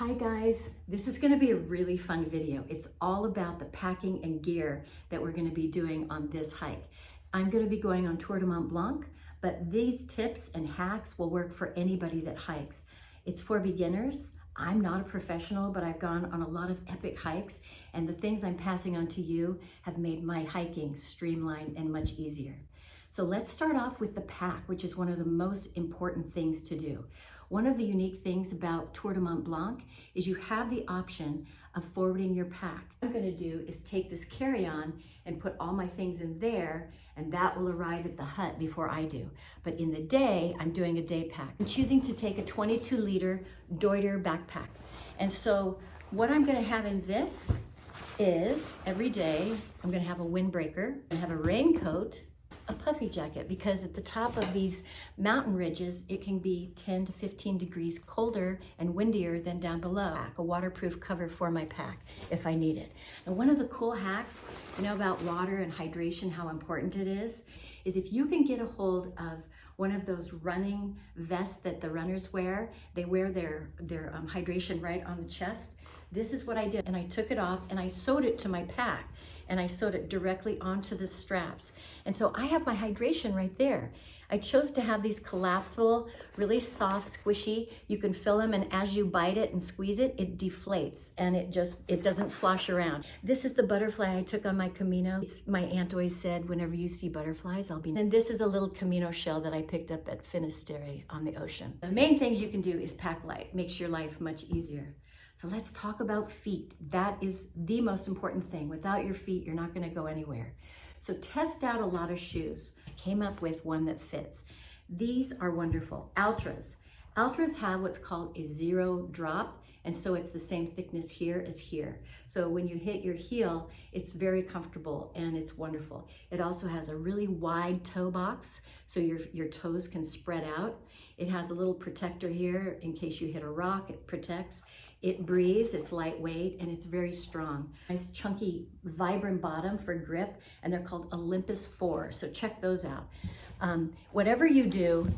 Hi guys, this is going to be a really fun video. It's all about the packing and gear that we're going to be doing on this hike. I'm going to be going on Tour de Mont Blanc, but these tips and hacks will work for anybody that hikes. It's for beginners. I'm not a professional, but I've gone on a lot of epic hikes, and the things I'm passing on to you have made my hiking streamlined and much easier. So let's start off with the pack, which is one of the most important things to do. One of the unique things about Tour de Mont Blanc is you have the option of forwarding your pack. What I'm going to do is take this carry-on and put all my things in there, and that will arrive at the hut before I do. But in the day, I'm doing a day pack. I'm choosing to take a 22-liter Deuter backpack. And so what I'm going to have in this is every day, I'm going to have a windbreaker, I have a raincoat, a puffy jacket, because at the top of these mountain ridges, it can be 10 to 15 degrees colder and windier than down below. A waterproof cover for my pack if I need it. And one of the cool hacks, about water and hydration, how important it is if you can get a hold of one of those running vests that the runners wear. They wear their hydration right on the chest. This is what I did, and I took it off and I sewed it to my pack, and I sewed it directly onto the straps. And so I have my hydration right there. I chose to have these collapsible, really soft, squishy. You can fill them, and as you bite it and squeeze it, it deflates and it doesn't slosh around. This is the butterfly I took on my Camino. My aunt always said, whenever you see butterflies, I'll be. And this is a little Camino shell that I picked up at Finisterre on the ocean. The main things you can do is pack light. Makes your life much easier. So let's talk about feet. That is the most important thing. Without your feet, you're not going to go anywhere. So test out a lot of shoes. I came up with one that fits. These are wonderful. Altras. Altras have what's called a zero drop, and so it's the same thickness here as here. So when you hit your heel, it's very comfortable and it's wonderful. It also has a really wide toe box, so your toes can spread out. It has a little protector here in case you hit a rock, it protects. It breathes, it's lightweight, and it's very strong. Nice chunky, vibrant bottom for grip, and they're called Olympus 4, so check those out. Whatever you do,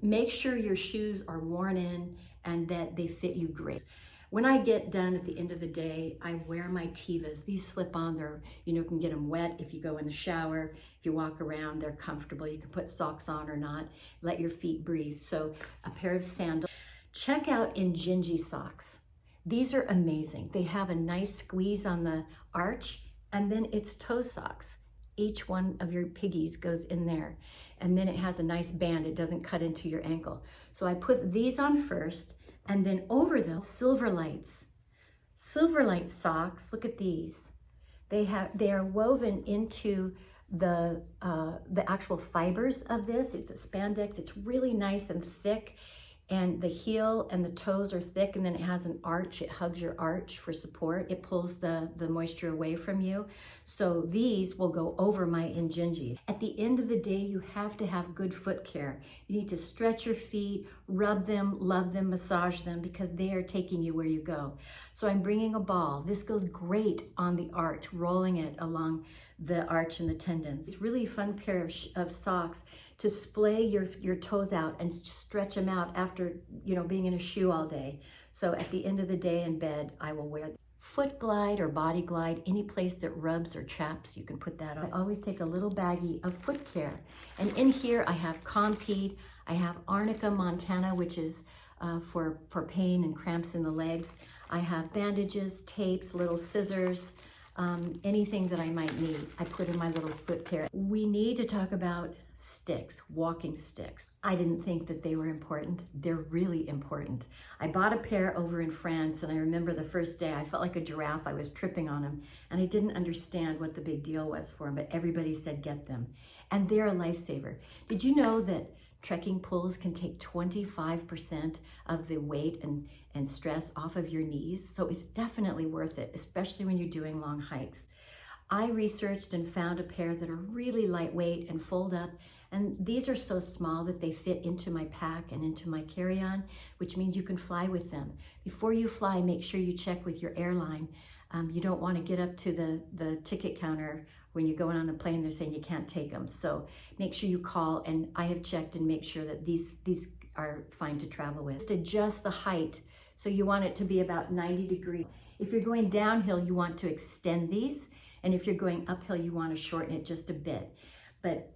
make sure your shoes are worn in and that they fit you great. When I get done at the end of the day, I wear my Tevas. These slip on, they're, can get them wet if you go in the shower. If you walk around, they're comfortable. You can put socks on or not. Let your feet breathe. So a pair of sandals. Check out Injinji socks. These are amazing. They have a nice squeeze on the arch, and then it's toe socks. Each one of your piggies goes in there, and then it has a nice band. It doesn't cut into your ankle. So I put these on first, and then over them, Silverlights. Silverlight socks, look at these. They are woven into the actual fibers of this. It's a spandex. It's really nice and thick. And the heel and the toes are thick, and then it has an arch. It hugs your arch for support. It pulls the moisture away from you. So these will go over my Injinjis. At the end of the day, you have to have good foot care. You need to stretch your feet, rub them, love them, massage them, because they are taking you where you go. So I'm bringing a ball. This goes great on the arch, rolling it along the arch and the tendons. It's really a fun pair of socks to splay your toes out and stretch them out after, being in a shoe all day. So at the end of the day in bed, I will wear foot glide or body glide, any place that rubs or chaps, you can put that on. I always take a little baggie of foot care. And in here I have Compeed, I have Arnica Montana, which is for pain and cramps in the legs. I have bandages, tapes, little scissors, anything that I might need, I put in my little foot care. We need to talk about sticks, walking sticks. I didn't think that they were important. They're really important. I bought a pair over in France, and I remember the first day I felt like a giraffe. I was tripping on them, and I didn't understand what the big deal was for them, but everybody said get them. And they're a lifesaver. Did you know that trekking poles can take 25% of the weight and stress off of your knees? So it's definitely worth it, especially when you're doing long hikes. I researched and found a pair that are really lightweight and fold up, and these are so small that they fit into my pack and into my carry-on, which means you can fly with them. Before you fly, make sure you check with your airline. You don't want to get up to the ticket counter when you're going on a plane. They're saying you can't take them. So make sure you call, and I have checked and make sure that these are fine to travel with. Just adjust the height So you want it to be about 90 degrees. If you're going downhill, you want to extend these. And if you're going uphill, you want to shorten it just a bit. But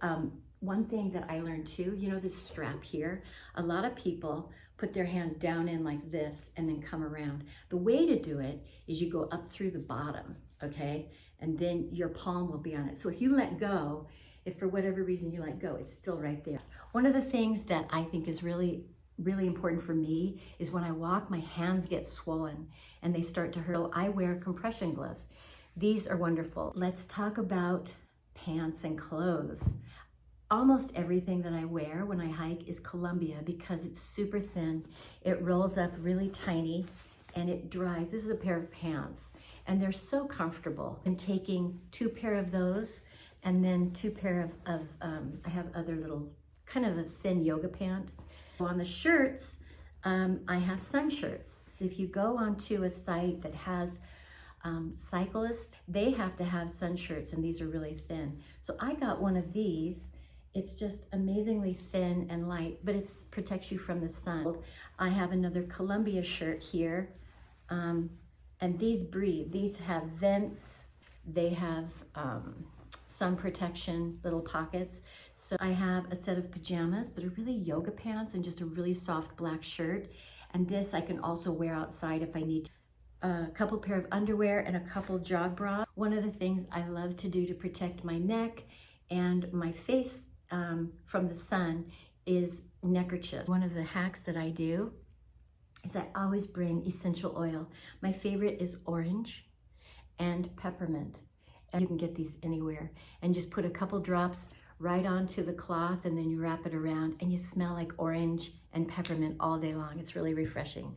one thing that I learned too, you know, this strap here, a lot of people put their hand down in like this and then come around. The way to do it is you go up through the bottom, okay? And then your palm will be on it. So if you let go, if for whatever reason you let go, it's still right there. One of the things that I think is really important for me is when I walk, my hands get swollen and they start to hurt. So I wear compression gloves. These are wonderful. Let's talk about pants and clothes. Almost everything that I wear when I hike is Columbia because it's super thin. It rolls up really tiny and it dries. This is a pair of pants and they're so comfortable. I'm taking 2 pair of those and then 2 pair of I have other little, kind of a thin yoga pant. On the shirts, I have sun shirts. If you go onto a site that has cyclists, they have to have sun shirts and these are really thin. So I got one of these. It's just amazingly thin and light, but it protects you from the sun. I have another Columbia shirt here, and these breathe. These have vents. They have sun protection, little pockets. So I have a set of pajamas that are really yoga pants and just a really soft black shirt. And this I can also wear outside if I need to. A couple pair of underwear and a couple jog bras. One of the things I love to do to protect my neck and my face from the sun is neckerchief. One of the hacks that I do is I always bring essential oil. My favorite is orange and peppermint. And you can get these anywhere. And just put a couple drops right onto the cloth and then you wrap it around and you smell like orange and peppermint all day long. It's really refreshing.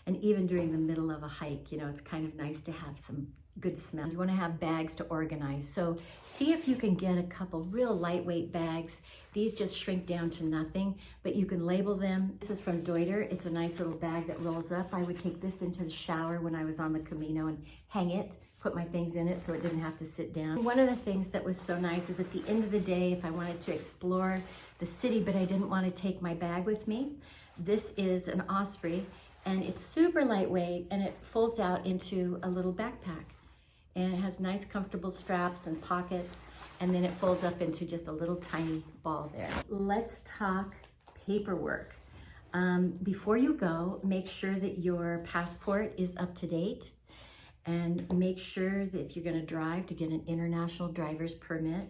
And even during the middle of a hike, you know, it's kind of nice to have some good smell. You want to have bags to organize. So see if you can get a couple real lightweight bags. These just shrink down to nothing, but you can label them. This is from Deuter. It's a nice little bag that rolls up. I would take this into the shower when I was on the Camino and hang it, put my things in it so it didn't have to sit down. One of the things that was so nice is at the end of the day, if I wanted to explore the city, but I didn't want to take my bag with me, this is an Osprey and it's super lightweight and it folds out into a little backpack. And it has nice comfortable straps and pockets, and then it folds up into just a little tiny ball there. Let's talk paperwork. Before you go, make sure that your passport is up to date and make sure that if you're gonna drive, to get an international driver's permit.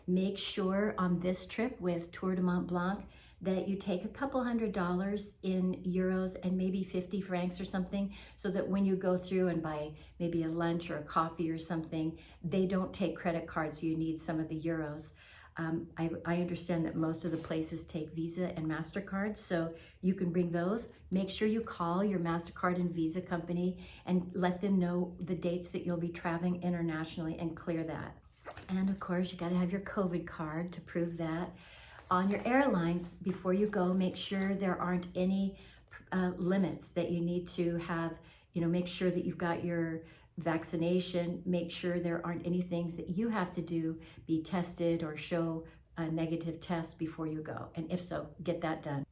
Make sure on this trip with Tour de Mont Blanc that you take a couple $100 in euros and maybe 50 francs or something, so that when you go through and buy maybe a lunch or a coffee or something, they don't take credit cards, so you need some of the euros. I understand that most of the places take Visa and MasterCard, so you can bring those. Make sure you call your MasterCard and Visa company and let them know the dates that you'll be traveling internationally and clear that. And of course, you gotta have your COVID card to prove that. On your airlines, before you go, make sure there aren't any limits that you need to have. You know, make sure that you've got your vaccination. Make sure there aren't any things that you have to do, be tested or show a negative test before you go. And if so, get that done.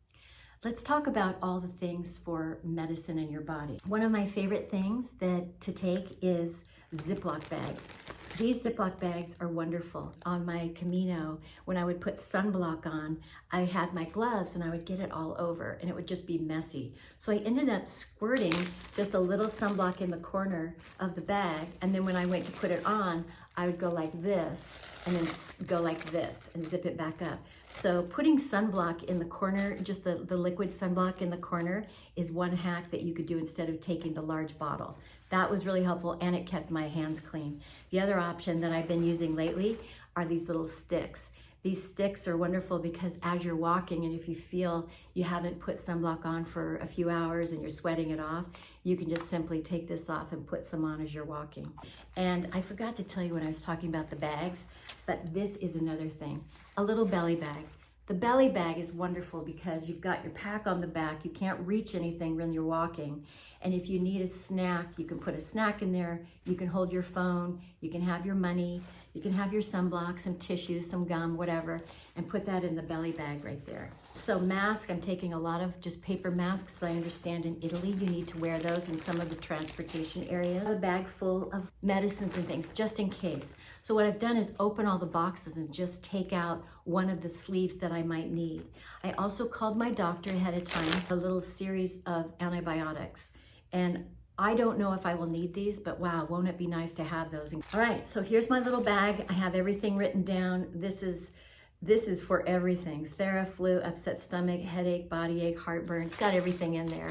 Let's talk about all the things for medicine in your body. One of my favorite things to take is Ziploc bags. These Ziploc bags are wonderful. On my Camino, when I would put sunblock on, I had my gloves and I would get it all over and it would just be messy. So I ended up squirting just a little sunblock in the corner of the bag, and then when I went to put it on, I would go like this and then go like this and zip it back up. So putting sunblock in the corner, just the liquid sunblock in the corner, is one hack that you could do instead of taking the large bottle. That was really helpful and it kept my hands clean. The other option that I've been using lately are these little sticks. These sticks are wonderful because as you're walking, and if you feel you haven't put sunblock on for a few hours and you're sweating it off, you can just simply take this off and put some on as you're walking. And I forgot to tell you when I was talking about the bags, but this is another thing, a little belly bag. The belly bag is wonderful because you've got your pack on the back, you can't reach anything when you're walking, And if you need a snack, you can put a snack in there. You can hold your phone. You can have your money. You can have your sunblock, some tissue, some gum, whatever, and put that in the belly bag right there. So mask, I'm taking a lot of just paper masks. I understand in Italy, you need to wear those in some of the transportation areas. A bag full of medicines and things, just in case. So what I've done is open all the boxes and just take out one of the sleeves that I might need. I also called my doctor ahead of time, a little series of antibiotics. And I don't know if I will need these, but wow, won't it be nice to have those? All right, so here's my little bag. I have everything written down. This is for everything. Theraflu, upset stomach, headache, body ache, heartburn. It's got everything in there.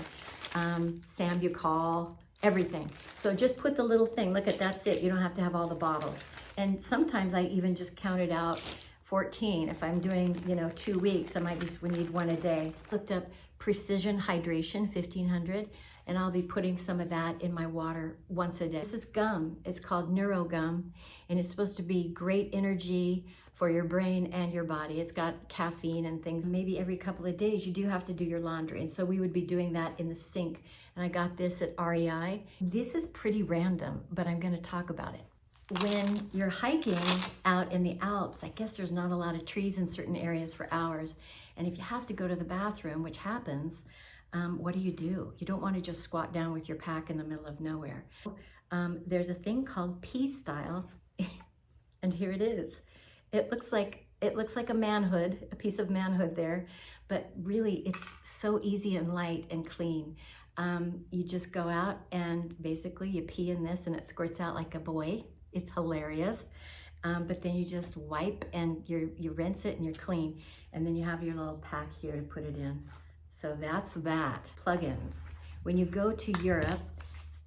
Sambucol, everything. So just put the little thing. Look at, that's it. You don't have to have all the bottles. And sometimes I even just counted out 14. If I'm doing, 2 weeks, I might just need one a day. Looked up Precision Hydration 1500, and I'll be putting some of that in my water once a day. This is gum. It's called Neuro Gum, and it's supposed to be great energy for your brain and your body. It's got caffeine and things. Maybe every couple of days you do have to do your laundry, and so we would be doing that in the sink. And I got this at REI. This is pretty random, but I'm going to talk about it. When you're hiking out in the Alps, I guess there's not a lot of trees in certain areas for hours. And if you have to go to the bathroom, which happens, what do? You don't want to just squat down with your pack in the middle of nowhere. There's a thing called P-style, and here it is. It looks like a manhood, a piece of manhood there, but really it's so easy and light and clean. You just go out and basically you pee in this and it squirts out like a boy. It's hilarious. But then you just wipe and you rinse it and you're clean. And then you have your little pack here to put it in. So that's that. Plugins. When you go to Europe,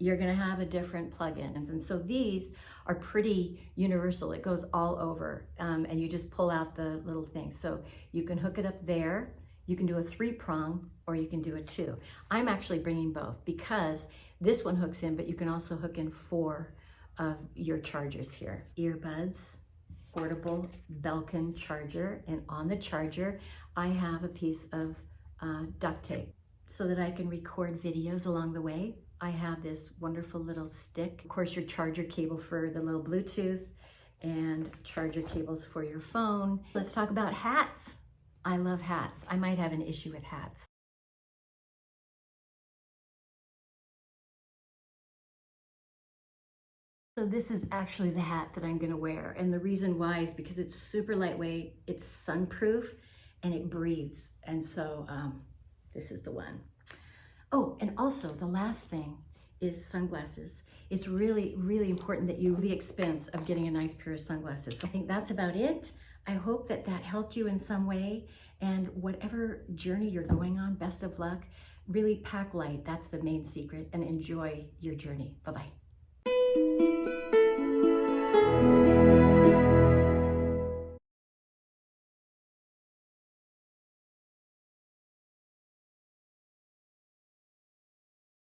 you're gonna have a different plugins. And so these are pretty universal. It goes all over. And you just pull out the little thing. So you can hook it up there. You can do a 3-prong or you can do a 2. I'm actually bringing both because this one hooks in, but you can also hook in 4 of your chargers here. Earbuds, portable Belkin charger, and on the charger I have a piece of duct tape so that I can record videos along the way. I have this wonderful little stick. Of course, your charger cable for the little Bluetooth and charger cables for your phone. Let's talk about hats. I love hats. I might have an issue with hats. So this is actually the hat that I'm gonna wear. And the reason why is because it's super lightweight, it's sunproof, and it breathes. And so this is the one. Oh, and also the last thing is sunglasses. It's really, really important that you the expense of getting a nice pair of sunglasses. So I think that's about it. I hope that helped you in some way. And whatever journey you're going on, best of luck. Really pack light, that's the main secret, and enjoy your journey. Bye-bye.